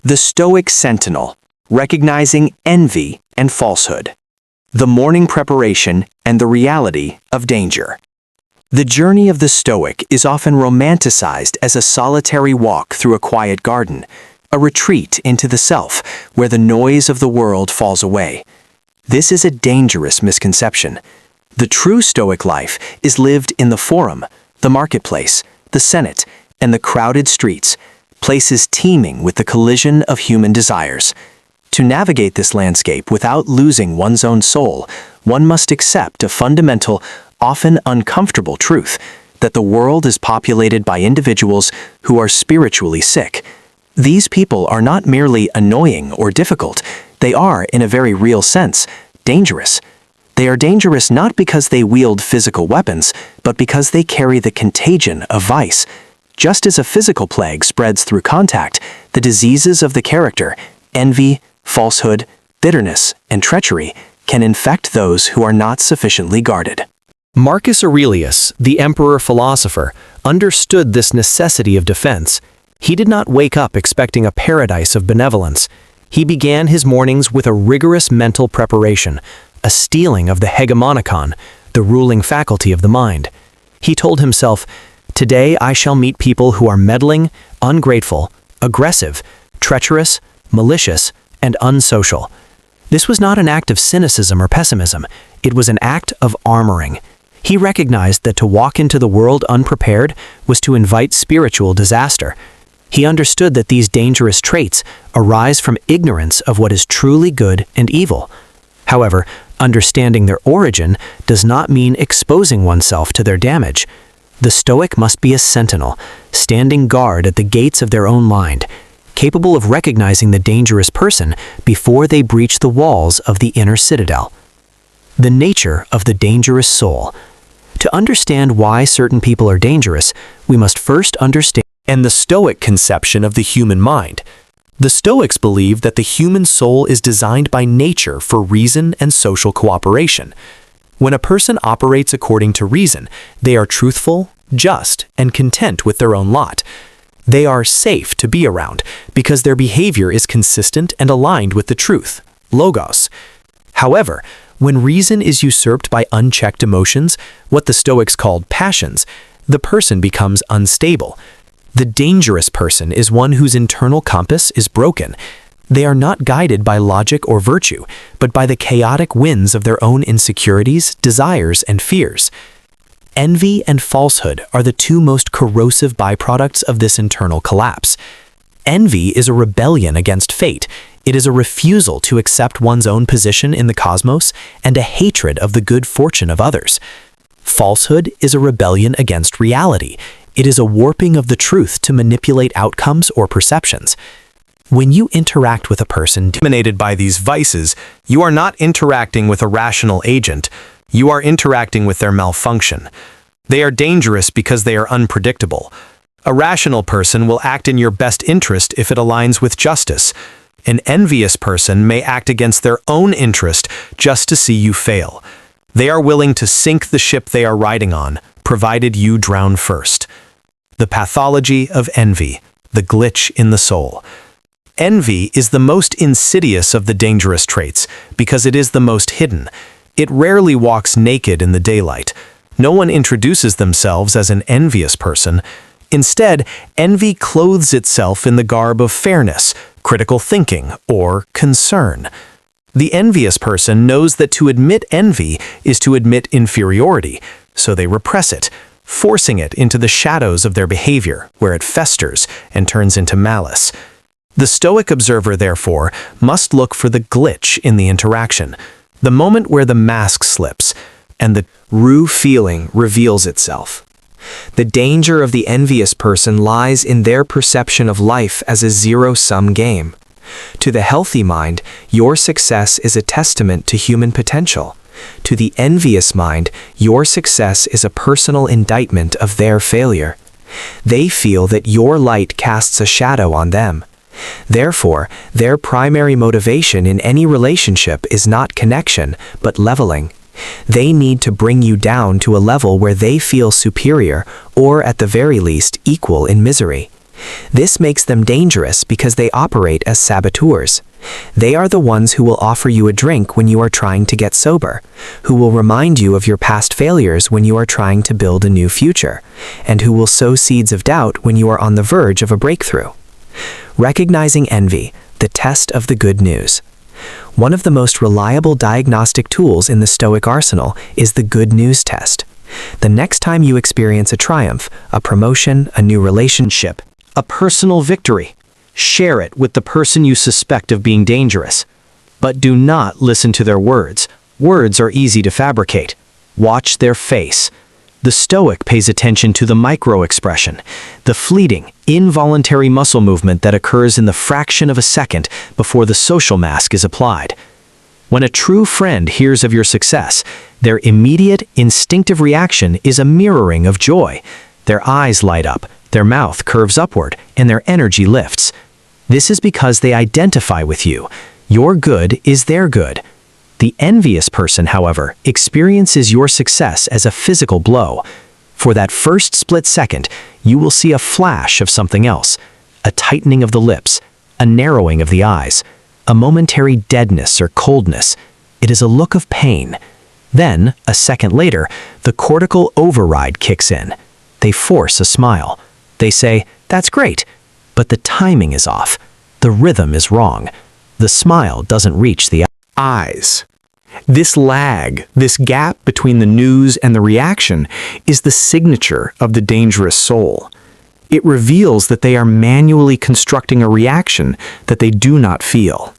The Stoic Sentinel, recognizing envy and falsehood. The morning preparation and the reality of danger. The journey of the Stoic is often romanticized as a solitary walk through a quiet garden, a retreat into the self where the noise of the world falls away. This is a dangerous misconception. The true Stoic life is lived in the forum, the marketplace, the Senate, and the crowded streets, places teeming with the collision of human desires. To navigate this landscape without losing one's own soul, one must accept a fundamental, often uncomfortable truth, that the world is populated by individuals who are spiritually sick. These people are not merely annoying or difficult, they are, in a very real sense, dangerous. They are dangerous not because they wield physical weapons, but because they carry the contagion of vice. Just as a physical plague spreads through contact, the diseases of the character, envy, falsehood, bitterness, and treachery, can infect those who are not sufficiently guarded. Marcus Aurelius, the emperor-philosopher, understood this necessity of defense. He did not wake up expecting a paradise of benevolence. He began his mornings with a rigorous mental preparation, a steeling of the hegemonikon, the ruling faculty of the mind. He told himself, "Today I shall meet people who are meddling, ungrateful, aggressive, treacherous, malicious, and unsocial." This was not an act of cynicism or pessimism. It was an act of armoring. He recognized that to walk into the world unprepared was to invite spiritual disaster. He understood that these dangerous traits arise from ignorance of what is truly good and evil. However, understanding their origin does not mean exposing oneself to their damage. The Stoic must be a sentinel, standing guard at the gates of their own mind, capable of recognizing the dangerous person before they breach the walls of the inner citadel. The nature of the dangerous soul. To understand why certain people are dangerous, we must first understand the Stoic conception of the human mind. The Stoics believe that the human soul is designed by nature for reason and social cooperation. When a person operates according to reason, they are truthful, just, and content with their own lot. They are safe to be around because their behavior is consistent and aligned with the truth, logos. However, when reason is usurped by unchecked emotions, what the Stoics called passions, the person becomes unstable. The dangerous person is one whose internal compass is broken. They are not guided by logic or virtue, but by the chaotic winds of their own insecurities, desires, and fears. Envy and falsehood are the two most corrosive byproducts of this internal collapse. Envy is a rebellion against fate. It is a refusal to accept one's own position in the cosmos and a hatred of the good fortune of others. Falsehood is a rebellion against reality. It is a warping of the truth to manipulate outcomes or perceptions. When you interact with a person dominated by these vices, you are not interacting with a rational agent. You are interacting with their malfunction. They are dangerous because they are unpredictable. A rational person will act in your best interest if it aligns with justice. An envious person may act against their own interest just to see you fail. They are willing to sink the ship they are riding on, provided you drown first. The pathology of envy, the glitch in the soul. Envy is the most insidious of the dangerous traits because it is the most hidden. It rarely walks naked in the daylight. No one introduces themselves as an envious person. Instead, envy clothes itself in the garb of fairness, critical thinking, or concern. The envious person knows that to admit envy is to admit inferiority, so they repress it, forcing it into the shadows of their behavior, where it festers and turns into malice. The Stoic observer, therefore, must look for the glitch in the interaction, the moment where the mask slips, and the true feeling reveals itself. The danger of the envious person lies in their perception of life as a zero-sum game. To the healthy mind, your success is a testament to human potential. To the envious mind, your success is a personal indictment of their failure. They feel that your light casts a shadow on them. Therefore, their primary motivation in any relationship is not connection, but leveling. They need to bring you down to a level where they feel superior, or at the very least, equal in misery. This makes them dangerous because they operate as saboteurs. They are the ones who will offer you a drink when you are trying to get sober, who will remind you of your past failures when you are trying to build a new future, and who will sow seeds of doubt when you are on the verge of a breakthrough. Recognizing envy, the test of the good news. One of the most reliable diagnostic tools in the Stoic arsenal is the good news test. The next time you experience a triumph, a promotion, a new relationship, a personal victory, share it with the person you suspect of being dangerous. But do not listen to their words. Words are easy to fabricate. Watch their face. The Stoic pays attention to the micro-expression, the fleeting, involuntary muscle movement that occurs in the fraction of a second before the social mask is applied. When a true friend hears of your success, their immediate, instinctive reaction is a mirroring of joy. Their eyes light up, their mouth curves upward, and their energy lifts. This is because they identify with you. Your good is their good. The envious person, however, experiences your success as a physical blow. For that first split second, you will see a flash of something else, a tightening of the lips, a narrowing of the eyes, a momentary deadness or coldness. It is a look of pain. Then, a second later, the cortical override kicks in. They force a smile. They say, "That's great," but the timing is off. The rhythm is wrong. The smile doesn't reach the eyes. This lag, this gap between the news and the reaction, is the signature of the dangerous soul. It reveals that they are manually constructing a reaction that they do not feel.